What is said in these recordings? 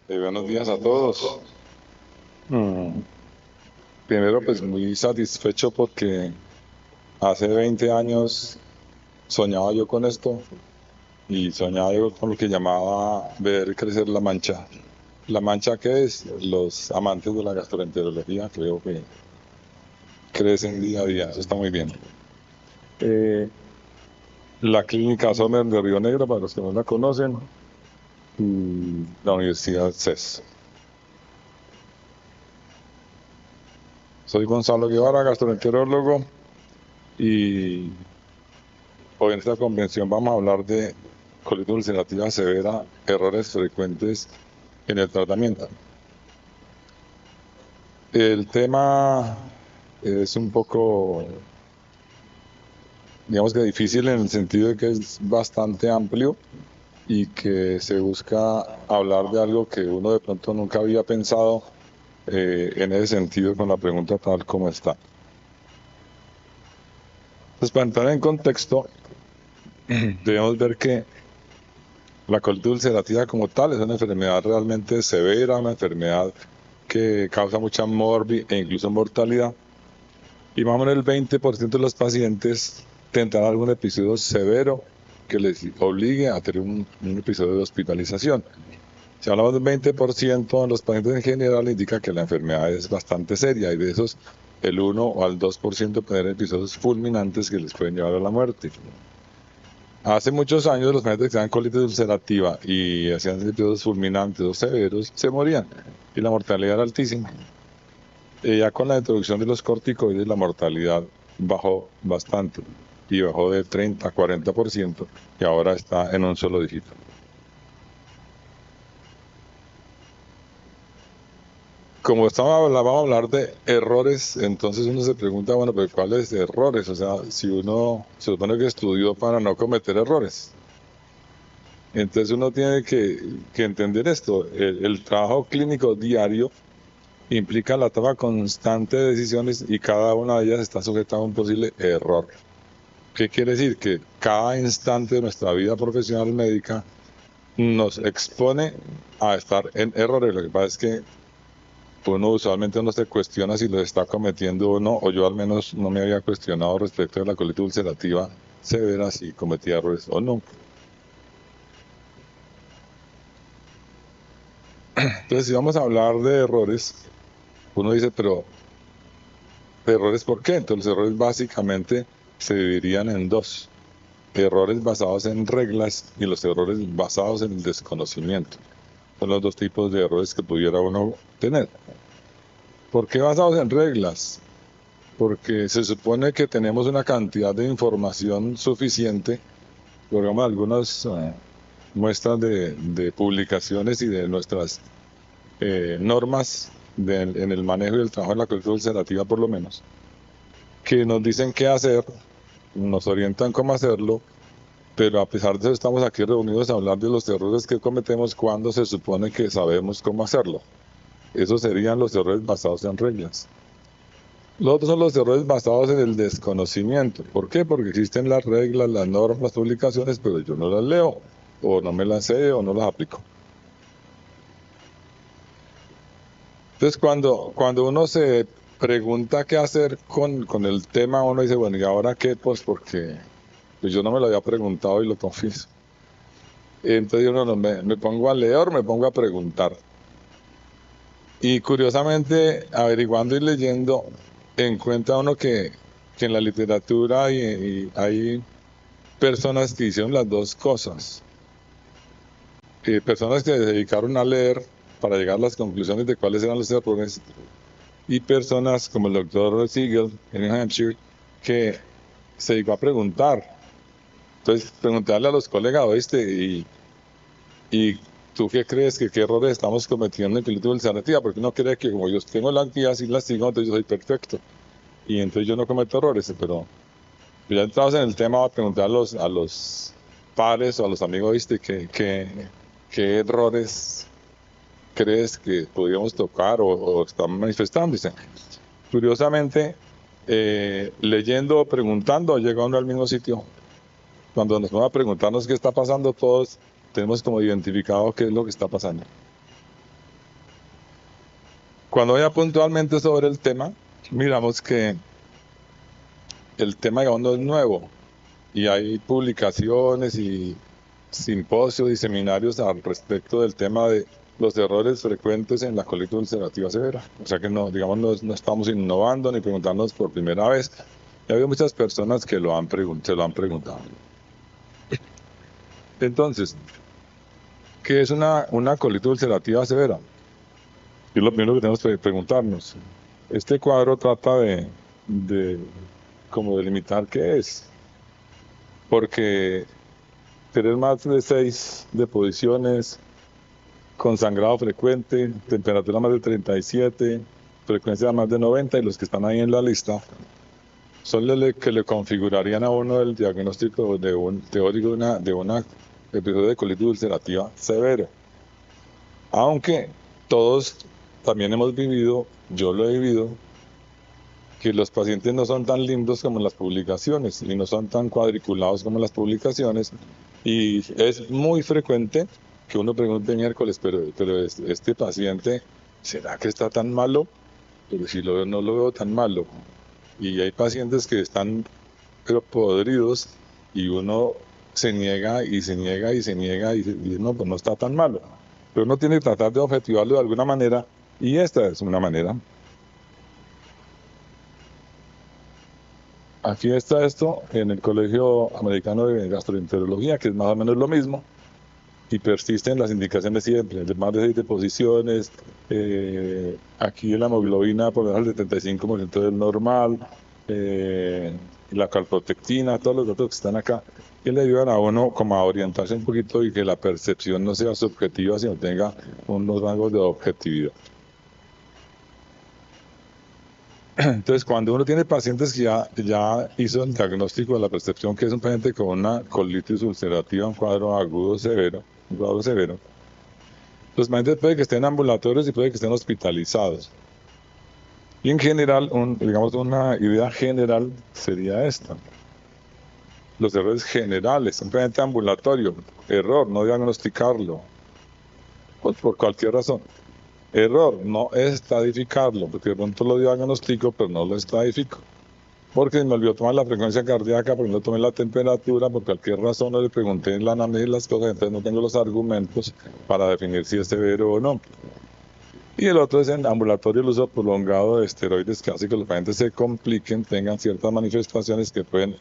Buenos días a todos. Mm, Primero, pues muy satisfecho porque hace 20 años soñaba yo con esto y soñaba yo con lo que llamaba ver crecer la mancha. ¿La mancha qué es? Los amantes de la gastroenterología creo que crecen día a día, eso está muy bien. Eh, la clínica Sommer de Río Negro, para los que no la conocen, y la Universidad CES. Soy Gonzalo Guevara, gastroenterólogo, y hoy en esta convención vamos a hablar de colitis ulcerativa severa, errores frecuentes en el tratamiento. El tema es un poco, digamos que difícil en el sentido de que es bastante amplio y que se busca hablar de algo que uno de pronto nunca había pensado en ese sentido con la pregunta tal como está. Pues para entrar en contexto, debemos ver que la colitis ulcerativa como tal es una enfermedad realmente severa, una enfermedad que causa mucha morbi e incluso mortalidad. Y más o menos el 20% de los pacientes tendrán algún episodio severo que les obligue a tener un episodio de hospitalización. Si hablamos del 20% de los pacientes en general, indica que la enfermedad es bastante seria y de esos el 1 o al 2% pueden tener episodios fulminantes que les pueden llevar a la muerte. Hace muchos años los pacientes que tenían colitis ulcerativa y hacían episodios fulminantes o severos se morían y la mortalidad era altísima. Ya con la introducción de los corticoides la mortalidad bajó bastante y bajó de 30 a 40% y ahora está en un solo dígito. Como vamos a hablar de errores, entonces uno se pregunta, bueno, pero ¿cuáles errores? O sea, si uno se supone que estudió para no cometer errores. Entonces uno tiene que entender esto. El trabajo clínico diario implica la toma constante de decisiones y cada una de ellas está sujeta a un posible error. ¿Qué quiere decir? Que cada instante de nuestra vida profesional médica nos expone a estar en errores. Lo que pasa es que uno usualmente no se cuestiona si lo está cometiendo o no, o yo al menos no me había cuestionado respecto de la colitis ulcerativa severa si cometía errores o no. Entonces, si vamos a hablar de errores, uno dice, pero ¿errores por qué? Entonces, los errores básicamente se dividirían en dos: errores basados en reglas y los errores basados en el desconocimiento. Son los dos tipos de errores que pudiera uno tener. ¿Por qué basados en reglas? Porque se supone que tenemos una cantidad de información suficiente, digamos algunas muestras de publicaciones y de nuestras normas en el manejo y el trabajo de la colitis ulcerativa por lo menos, que nos dicen qué hacer, nos orientan cómo hacerlo, pero a pesar de eso estamos aquí reunidos a hablar de los errores que cometemos cuando se supone que sabemos cómo hacerlo. Esos serían los errores basados en reglas. Los otros son los errores basados en el desconocimiento. ¿Por qué? Porque existen las reglas, las normas, las publicaciones, pero yo no las leo, o no me las sé, o no las aplico. Entonces, cuando uno se pregunta qué hacer con el tema, uno dice, bueno, ¿y ahora qué? Pues porque pues yo no me lo había preguntado y lo confieso. Entonces yo me pongo a leer, me pongo a preguntar. Y curiosamente, averiguando y leyendo, encuentra uno que en la literatura hay personas que hicieron las dos cosas. Personas que se dedicaron a leer para llegar a las conclusiones de cuáles eran los errores, y personas como el doctor Siegel en New Hampshire, que se dedicó a preguntar. Entonces, preguntarle a los colegas, oíste, y ¿tú qué crees que qué errores estamos cometiendo en colitis ulcerativa? Porque uno cree que como yo tengo la actividad y la sigo, entonces yo soy perfecto. Y entonces yo no cometo errores, pero ya entrados en el tema, voy a preguntar a los pares o a los amigos, ¿viste? ¿Qué errores crees que podríamos tocar o están manifestando? Dice, curiosamente, leyendo o preguntando, llegando al mismo sitio. Cuando nos vamos a preguntarnos qué está pasando, todos tenemos como identificado qué es lo que está pasando. Cuando ya puntualmente sobre el tema, miramos que el tema, digamos, no es nuevo y hay publicaciones y simposios y seminarios al respecto del tema de los errores frecuentes en la colitis ulcerativa severa. O sea que no, digamos, no estamos innovando ni preguntándonos por primera vez. Ya habido muchas personas que se lo han preguntado. Entonces, ¿qué es una colitis ulcerativa severa? Y lo primero que tenemos que preguntarnos. Este cuadro trata de como delimitar qué es. Porque tener más de 6 deposiciones, con sangrado frecuente, temperatura más de 37, frecuencia más de 90, y los que están ahí en la lista son los que le configurarían a uno el diagnóstico de un teórico de una episodio de colitis ulcerativa severa. Aunque todos también hemos vivido, yo lo he vivido, que los pacientes no son tan lindos como en las publicaciones y no son tan cuadriculados como en las publicaciones, y es muy frecuente que uno pregunte miércoles, pero este paciente, ¿será que está tan malo? Pero si lo veo, no lo veo tan malo. Y hay pacientes que están pero podridos y uno se niega y se niega y se niega y dice, no, pues no está tan malo. Pero uno tiene que tratar de objetivarlo de alguna manera, y esta es una manera. Aquí está esto en el Colegio Americano de Gastroenterología, que es más o menos lo mismo, y persisten las indicaciones siempre, de más de 6 deposiciones, aquí la hemoglobina por debajo del 75% del normal, la calprotectina, todos los datos que están acá, que le ayudan a uno como a orientarse un poquito y que la percepción no sea subjetiva, sino tenga unos rangos de objetividad. Entonces, cuando uno tiene pacientes que ya hizo el diagnóstico de la percepción, que es un paciente con una colitis ulcerativa, un cuadro agudo severo, los pacientes puede que estén ambulatorios y puede que estén hospitalizados. Y en general, digamos, una idea general sería esta. Los errores generales, un paciente ambulatorio, error, no diagnosticarlo, pues por cualquier razón. Error, no estadificarlo, porque de pronto lo diagnostico, pero no lo estadifico. Porque me olvidó tomar la frecuencia cardíaca, porque no tomé la temperatura, por cualquier razón no le pregunté en la anamnesis las cosas, entonces no tengo los argumentos para definir si es severo o no. Y el otro es en ambulatorio el uso prolongado de esteroides, que hace que los pacientes se compliquen, tengan ciertas manifestaciones que pueden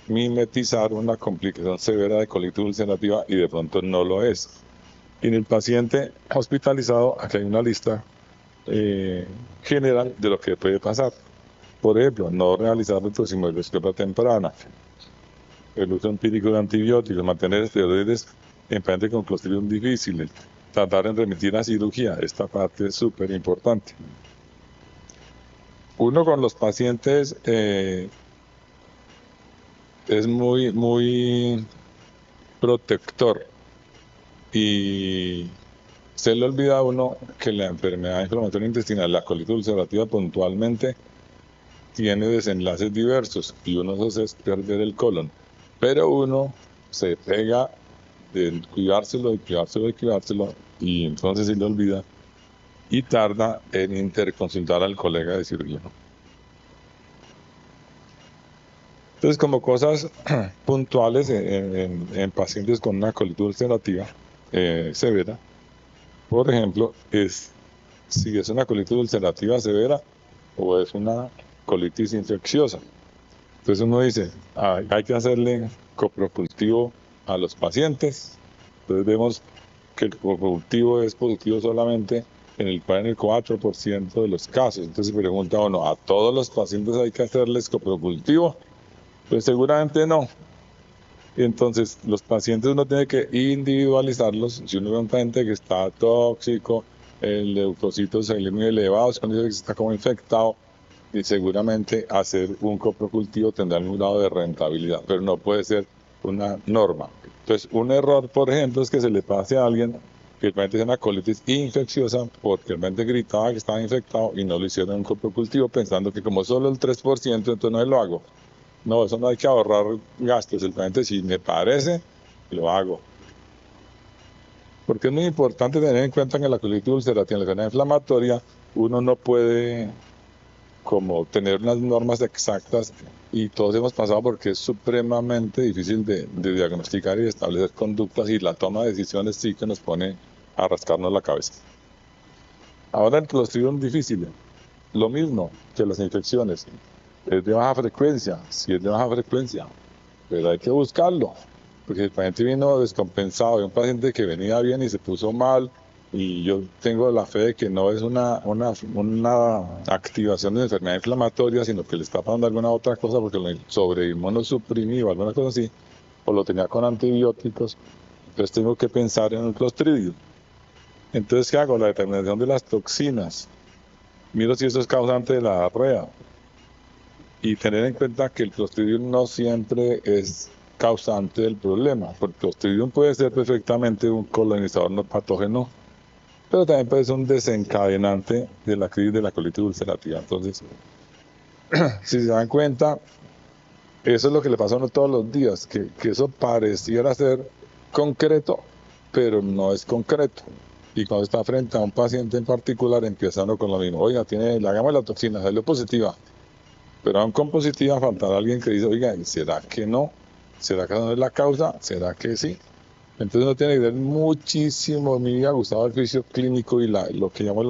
mimetizar una complicación severa de colitis ulcerativa y de pronto no lo es. Y en el paciente hospitalizado, aquí hay una lista general de lo que puede pasar. Por ejemplo, no realizar retrosimogroscopia temprana, el uso empírico de antibióticos, mantener esteroides en pacientes con clostridium difíciles, tratar en remitir a cirugía. Esta parte es súper importante. Uno con los pacientes es muy protector, y se le olvida a uno que la enfermedad inflamatoria intestinal, la colitis ulcerativa puntualmente, tiene desenlaces diversos, y uno de esos es perder el colon. Pero uno se pega de cuidárselo, y entonces se le olvida y tarda en interconsultar al colega de cirugía. Entonces, como cosas puntuales en pacientes con una colitis ulcerativa severa, por ejemplo, es si es una colitis ulcerativa severa o es una colitis infecciosa. Entonces uno dice, hay que hacerle coprocultivo a los pacientes. Entonces vemos que el coprocultivo es positivo solamente en el 4% de los casos. Entonces se pregunta uno, ¿a todos los pacientes hay que hacerles coprocultivo? Pues seguramente no. Entonces, los pacientes uno tiene que individualizarlos. Si uno ve un paciente que está tóxico, el leucocitos sanguíneos muy elevados, cuando dice que está como infectado, y seguramente hacer un coprocultivo tendrá algún grado de rentabilidad, pero no puede ser una norma. Entonces, un error, por ejemplo, es que se le pase a alguien que el paciente tiene una colitis infecciosa porque el paciente gritaba que estaba infectado y no lo hicieron un coprocultivo pensando que como solo el 3%, entonces no lo hago. No, eso no hay que ahorrar gastos. El paciente, si me parece, lo hago. Porque es muy importante tener en cuenta que la colitis ulcerativa, la enfermedad inflamatoria, uno no puede como tener unas normas exactas y todos hemos pasado porque es supremamente difícil de diagnosticar y establecer conductas y la toma de decisiones sí que nos pone a rascarnos la cabeza. Ahora el Clostridium difficile, lo mismo que las infecciones, es de baja frecuencia, sí es de baja frecuencia, pero hay que buscarlo, porque el paciente vino descompensado, hay un paciente que venía bien y se puso mal, y yo tengo la fe de que no es una activación de la enfermedad inflamatoria, sino que le está pasando alguna otra cosa porque lo sobreinmunosuprimido, alguna cosa así, o lo tenía con antibióticos, entonces tengo que pensar en un Clostridium. Entonces, ¿qué hago? La determinación de las toxinas. Miro si eso es causante de la diarrea. Y tener en cuenta que el Clostridium no siempre es causante del problema, porque el Clostridium puede ser perfectamente un colonizador no patógeno, pero también puede ser un desencadenante de la crisis de la colitis ulcerativa. Entonces, si se dan cuenta, eso es lo que le pasa a uno todos los días, que eso pareciera ser concreto, pero no es concreto. Y cuando está frente a un paciente en particular, empieza uno con lo mismo. Oiga, le hagamos la toxina, salió positiva. Pero aún con positiva faltará alguien que dice, oiga, ¿será que no? ¿Será que no es la causa? ¿Será que sí? Entonces uno tiene que ver muchísimo. Me ha gustado el juicio clínico y lo que llamo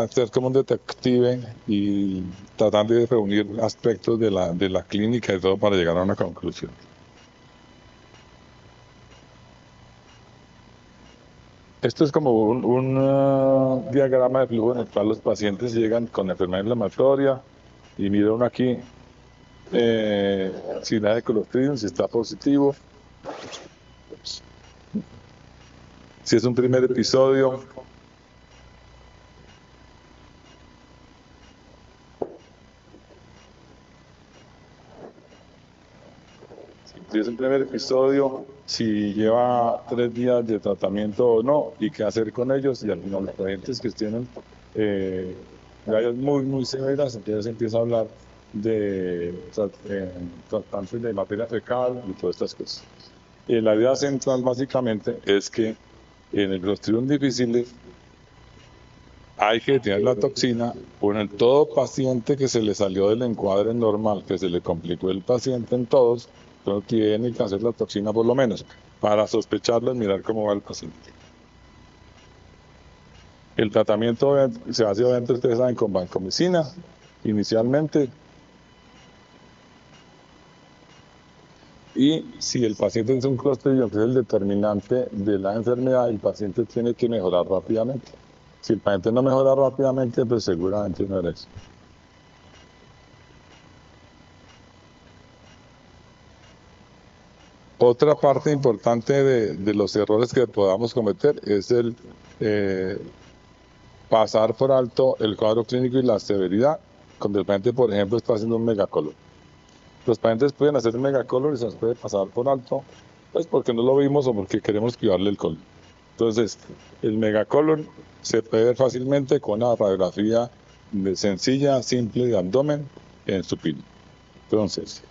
ser como un detective y tratar de reunir aspectos de la clínica y todo para llegar a una conclusión. Esto es como un diagrama de flujo en el cual los pacientes llegan con enfermedad inflamatoria y mira uno aquí si la de Clostridium, si está positivo, si es un primer episodio, si es un primer episodio, si lleva 3 días de tratamiento o no, y qué hacer con ellos, y al final los pacientes que tienen gallas muy severas, entonces empieza a hablar de tratantes de materia fecal y todas estas cosas. La idea central básicamente es que en el Clostridium difficile hay que tener la toxina. En todo paciente que se le salió del encuadre normal, que se le complicó el paciente en todos, entonces tiene que hacer la toxina por lo menos para sospecharlo y mirar cómo va el paciente. El tratamiento se hace obviamente, ustedes saben, con vancomicina inicialmente. Y si el paciente es un Clostridium, que es el determinante de la enfermedad, el paciente tiene que mejorar rápidamente. Si el paciente no mejora rápidamente, pues seguramente no era eso. Otra parte importante de los errores que podamos cometer es el pasar por alto el cuadro clínico y la severidad cuando el paciente, por ejemplo, está haciendo un megacolon. Los pacientes pueden hacer un megacolon y se nos puede pasar por alto, pues porque no lo vimos o porque queremos esquivarle el colon. Entonces, el megacolon se puede ver fácilmente con una radiografía sencilla, simple de abdomen en supino. Entonces,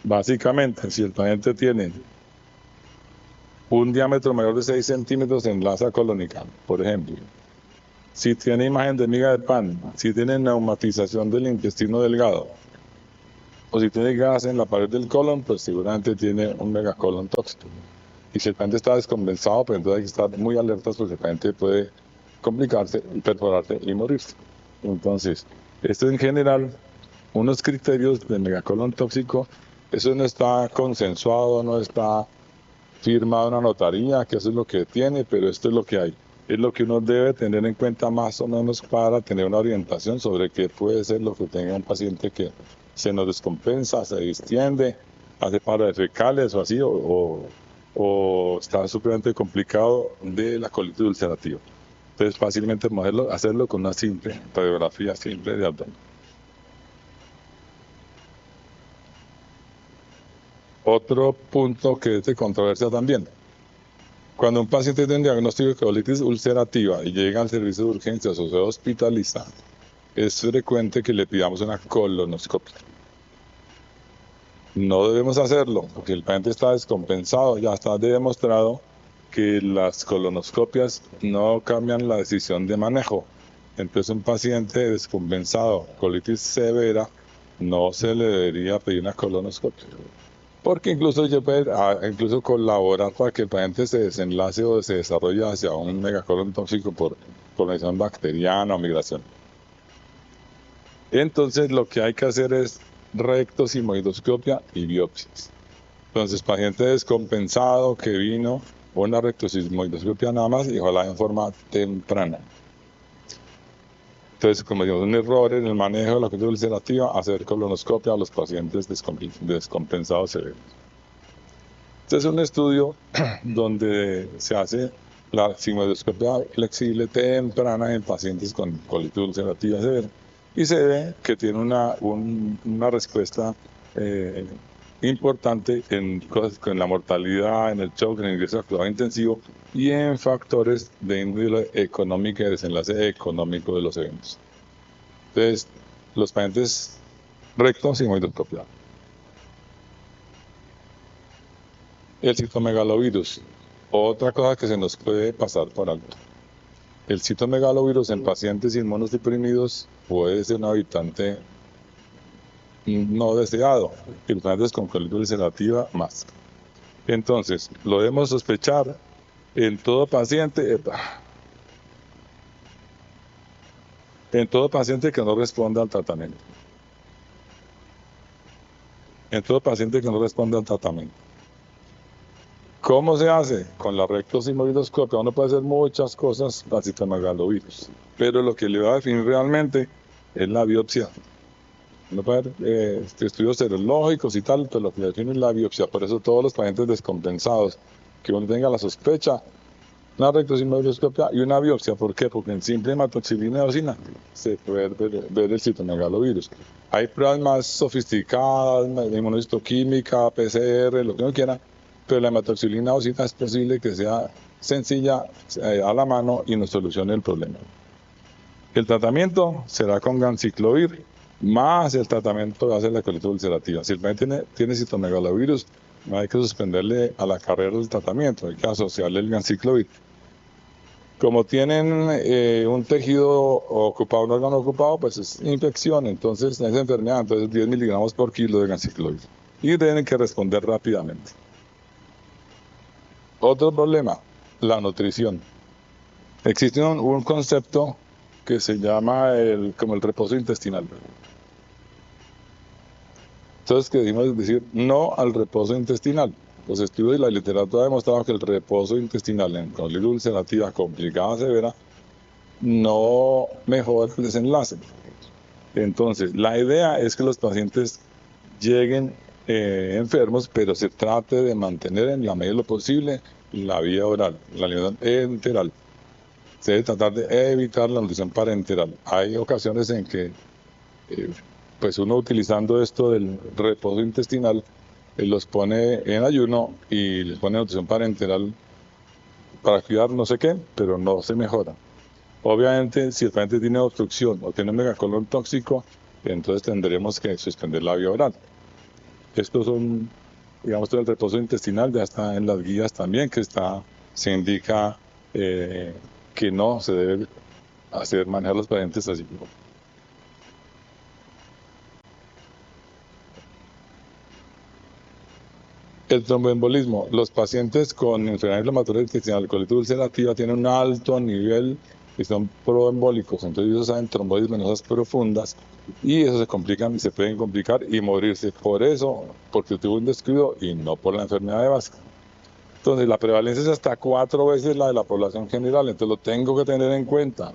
básicamente, si el paciente tiene un diámetro mayor de 6 centímetros en la asa colónica, por ejemplo, si tiene imagen de miga de pan, si tiene neumatización del intestino delgado, o si tiene gas en la pared del colon, pues seguramente tiene un megacolon tóxico. Y si el paciente está descompensado, pues entonces hay que estar muy alertas porque el paciente puede complicarse, perforarse y morirse. Entonces, esto en general, unos criterios de megacolon tóxico, eso no está consensuado, no está firmado en una notaría, que eso es lo que tiene, pero esto es lo que hay. Es lo que uno debe tener en cuenta más o menos para tener una orientación sobre qué puede ser lo que tenga un paciente que se nos descompensa, se distiende, hace paros fecales o así, o está supremamente complicado de la colitis ulcerativa. Entonces, fácilmente hacerlo con una simple radiografía simple de abdomen. Otro punto que es de controversia también. Cuando un paciente tiene un diagnóstico de colitis ulcerativa y llega al servicio de urgencias o se hospitaliza, es frecuente que le pidamos una colonoscopia. No debemos hacerlo porque el paciente está descompensado, ya está demostrado que las colonoscopias no cambian la decisión de manejo. Entonces, un paciente descompensado, colitis severa, no se le debería pedir una colonoscopia. Porque incluso incluso colaborar para que el paciente se desenlace o se desarrolle hacia un megacolon tóxico por colonización bacteriana o migración. Entonces, lo que hay que hacer es rectosigmoidoscopia y biopsias. Entonces, paciente descompensado que vino, una rectosigmoidoscopia nada más y ojalá en forma temprana. Entonces, como digo, un error en el manejo de la colitis ulcerativa, hacer colonoscopia a los pacientes descompensados severos. Este es un estudio donde se hace la sigmoidoscopia flexible temprana en pacientes con colitis ulcerativa severa y se ve que tiene una respuesta importante en cosas con la mortalidad, en el shock, en el ingreso a cuidado intensivo y en factores de índole económica y desenlace económico de los eventos. Entonces, los pacientes rectos sigmoidoscopia. El citomegalovirus, otra cosa que se nos puede pasar por alto. El citomegalovirus en pacientes inmunosuprimidos puede ser un habitante no deseado, y los pacientes con colitis ulcerativa más. Entonces, lo debemos sospechar en todo paciente que no responda al tratamiento. En todo paciente que no responda al tratamiento. ¿Cómo se hace? Con la rectosigmoidoscopia. Uno puede hacer muchas cosas al citomegalovirus, pero lo que le va a definir realmente es la biopsia. Uno puede hacer estudios serológicos y tal, pero lo que le define es la biopsia. Por eso todos los pacientes descompensados, que uno tenga la sospecha, una rectosigmoidoscopia y una biopsia. ¿Por qué? Porque en simple hematoxilina eosina se puede ver el citomegalovirus. Hay pruebas más sofisticadas, inmunohistoquímica, PCR, lo que uno quiera, pero la hematoxilina eosina es posible que sea sencilla, a la mano y nos solucione el problema. El tratamiento será con ganciclovir más el tratamiento de la colitis ulcerativa. Si el paciente tiene citomegalovirus, no hay que suspenderle a la carrera del tratamiento, hay que asociarle el ganciclovir. Como tienen un tejido ocupado, un órgano ocupado, pues es infección, entonces es enfermedad, entonces 10 miligramos por kilo de ganciclovir. Y tienen que responder rápidamente. Otro problema, la nutrición. Existe un concepto que se llama como el reposo intestinal. Entonces, que debemos decir no al reposo intestinal. Los estudios y la literatura ha demostrado que el reposo intestinal en colitis ulcerativa complicada severa no mejora el desenlace. Entonces, la idea es que los pacientes lleguen enfermos, pero se trate de mantener en la medida de lo posible la vía oral, la alimentación enteral. Se debe tratar de evitar la nutrición parenteral. Hay ocasiones en que pues uno utilizando esto del reposo intestinal los pone en ayuno y les pone nutrición parenteral para cuidar no sé qué, pero no se mejora. Obviamente, si el paciente tiene obstrucción o tiene un megacolon tóxico, entonces tendremos que suspender la vía oral. Estos son, digamos, todo el reposo intestinal, ya está en las guías también, que se indica que no se debe manejar los pacientes así. El tromboembolismo. Los pacientes con enfermedad inflamatoria intestinal, colitis ulcerativa, tienen un alto nivel y son proembólicos. Entonces ellos saben trombosis venosas profundas y eso se complican y se pueden complicar y morirse por eso, porque tuvo un descuido y no por la enfermedad de base. Entonces la prevalencia es hasta 4 veces la de la población general, entonces lo tengo que tener en cuenta.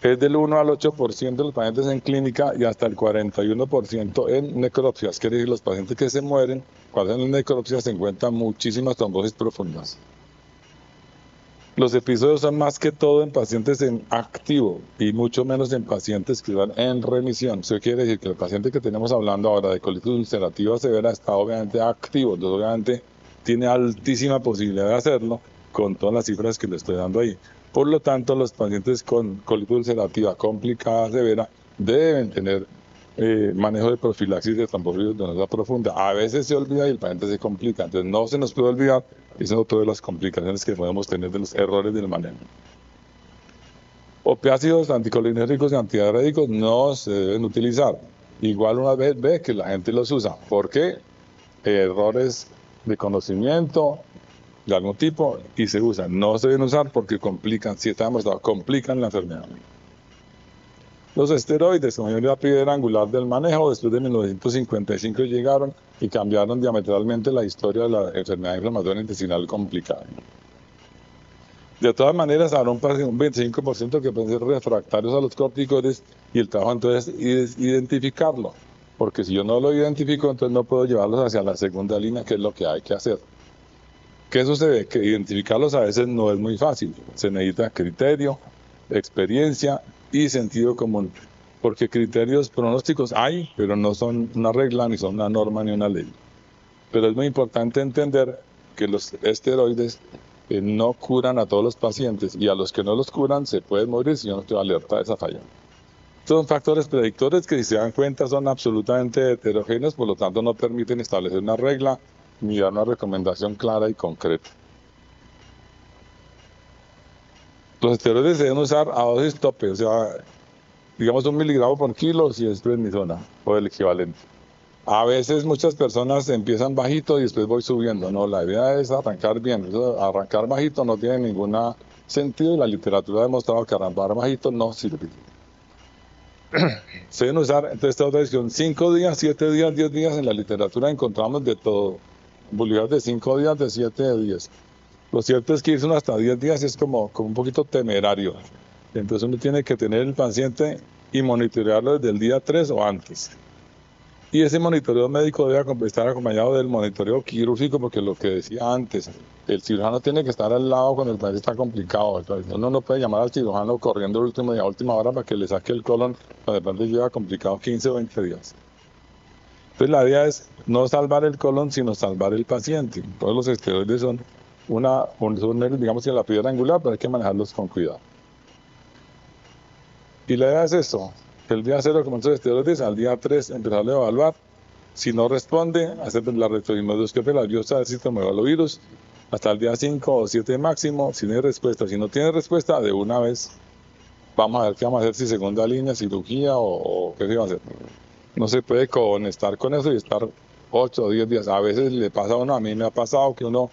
Es del 1 al 8% de los pacientes en clínica y hasta el 41% en necropsias. Quiere decir, los pacientes que se mueren, cuando hacen necropsias se encuentran muchísimas trombosis profundas. Los episodios son más que todo en pacientes en activo y mucho menos en pacientes que van en remisión. Eso quiere decir que el paciente que tenemos hablando ahora de colitis ulcerativa severa está obviamente activo, entonces obviamente tiene altísima posibilidad de hacerlo con todas las cifras que le estoy dando ahí. Por lo tanto, los pacientes con colitis ulcerativa complicada severa deben tener manejo de profilaxis de trombofilos venosa profunda. A veces se olvida y el paciente se complica. Entonces no se nos puede olvidar, y eso es otra de las complicaciones que podemos tener de los errores del manejo. Opiáceos, anticolinérgicos y antidiarréticos no se deben utilizar. Igual una vez ve que la gente los usa. ¿Por qué? Errores de conocimiento de algún tipo y se usan. No se deben usar porque complican, si está demostrado, complican la enfermedad. Los esteroides, como la piedra angular del manejo, después de 1955 llegaron y cambiaron diametralmente la historia de la enfermedad inflamatoria intestinal complicada. De todas maneras, habrá un 25% que pueden ser refractarios a los corticoides y el trabajo entonces es identificarlo, porque si yo no lo identifico, entonces no puedo llevarlos hacia la segunda línea, que es lo que hay que hacer. ¿Qué sucede? Que identificarlos a veces no es muy fácil, se necesita criterio, experiencia y sentido común, porque criterios pronósticos hay, pero no son una regla, ni son una norma, ni una ley. Pero es muy importante entender que los esteroides no curan a todos los pacientes y a los que no los curan se pueden morir si yo no estoy alerta de esa falla. Estos son factores predictores que, si se dan cuenta, son absolutamente heterogéneos, por lo tanto no permiten establecer una regla ni dar una recomendación clara y concreta. Los esteroides se deben usar a dosis tope, o sea, digamos 1 miligramo por kilo si es prednisona o el equivalente. A veces muchas personas empiezan bajito y después voy subiendo. No, la idea es arrancar bien. Eso, arrancar bajito no tiene ningún sentido y la literatura ha demostrado que arrancar bajito no sirve. Se deben usar, entonces, esta otra decisión, 5 días, 7 días, 10 días. En la literatura encontramos de todo. Publicados de 5 días, de 7 de 10. Lo cierto es que irse hasta 10 días es como un poquito temerario. Entonces uno tiene que tener el paciente y monitorearlo desde el día 3 o antes. Y ese monitoreo médico debe estar acompañado del monitoreo quirúrgico, porque lo que decía antes, el cirujano tiene que estar al lado cuando el paciente está complicado. Entonces, uno no puede llamar al cirujano corriendo a última hora para que le saque el colon cuando el paciente lleva complicado 15 o 20 días. Entonces la idea es no salvar el colon, sino salvar el paciente. Todos los esteroides son digamos que la piedra angular, pero hay que manejarlos con cuidado. Y la idea es eso. El día 0 comenzó los esteroides, al día 3 empezarle a evaluar. Si no responde, hacer la retroinmunoendoscopia, la biopsia del citomegalovirus, hasta el día 5 o 7 máximo. Si no hay respuesta, si no tiene respuesta, de una vez vamos a ver qué vamos a hacer, si segunda línea, cirugía o qué se va a hacer. No se puede estar con eso y estar 8 o 10 días. A veces le pasa a uno, a mí me ha pasado que uno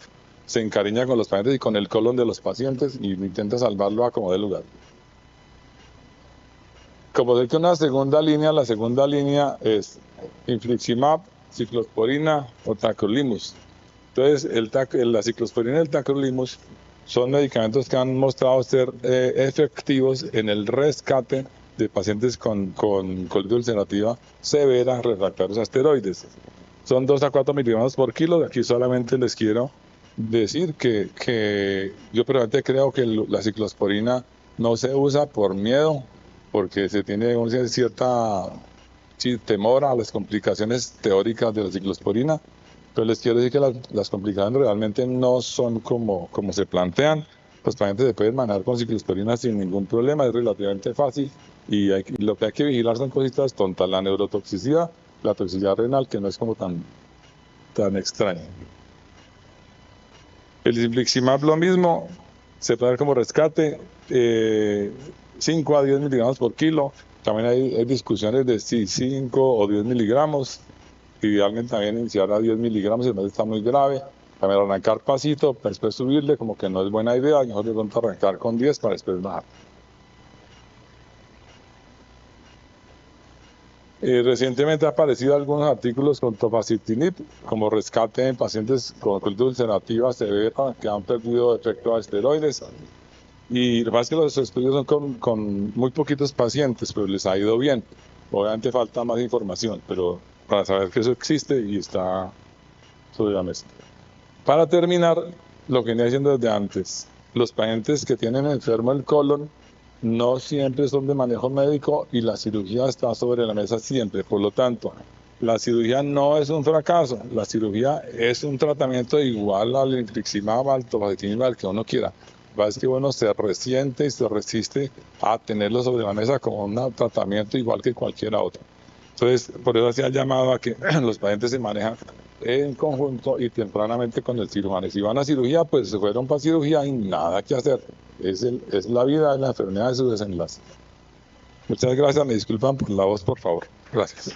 se encariña con los pacientes y con el colon de los pacientes y intenta salvarlo a como dé lugar. Como sé que la segunda línea es infliximab, ciclosporina o tacrolimus. Entonces, la ciclosporina y el tacrolimus son medicamentos que han mostrado ser efectivos en el rescate de pacientes con colitis ulcerativa severa refractarios a esteroides. Son 2 a 4 miligramos por kilo. Aquí solamente les quiero decir que yo personalmente creo que la ciclosporina no se usa por miedo, porque se tiene cierta temor a las complicaciones teóricas de la ciclosporina, pero les quiero decir que las complicaciones realmente no son como se plantean. Los pacientes se pueden manejar con ciclosporina sin ningún problema, es relativamente fácil, y lo que hay que vigilar son cositas tontas, la neurotoxicidad, la toxicidad renal, que no es como tan extraña. El infliximab lo mismo, se puede dar como rescate, 5 a 10 miligramos por kilo. También hay discusiones de si 5 o 10 miligramos. Idealmente también iniciar a 10 miligramos, si el paciente está muy grave. También arrancar pasito, para después subirle, como que no es buena idea. Mejor de pronto arrancar con 10 para después bajar. Recientemente han aparecido algunos artículos con tofacitinib como rescate en pacientes con colitis ulcerativa severa que han perdido efecto a esteroides. Y lo que pasa es que los estudios son con muy poquitos pacientes, pero les ha ido bien. Obviamente falta más información, pero para saber que eso existe y está sobre la mesa. Para terminar, lo que venía diciendo desde antes, los pacientes que tienen enfermo el colon no siempre son de manejo médico y la cirugía está sobre la mesa siempre. Por lo tanto, la cirugía no es un fracaso, la cirugía es un tratamiento igual al infliximab, al tofacitinib, al que uno quiera. Lo que pasa es que uno se resiente y se resiste a tenerlo sobre la mesa como un tratamiento igual que cualquiera otro. Entonces, por eso hacía el llamado a que los pacientes se manejan en conjunto y tempranamente con el cirujano. Y si van a cirugía, pues se fueron para cirugía y nada que hacer. Es la vida de la enfermedad de su desenlace. Muchas gracias. Me disculpan por la voz, por favor. Gracias.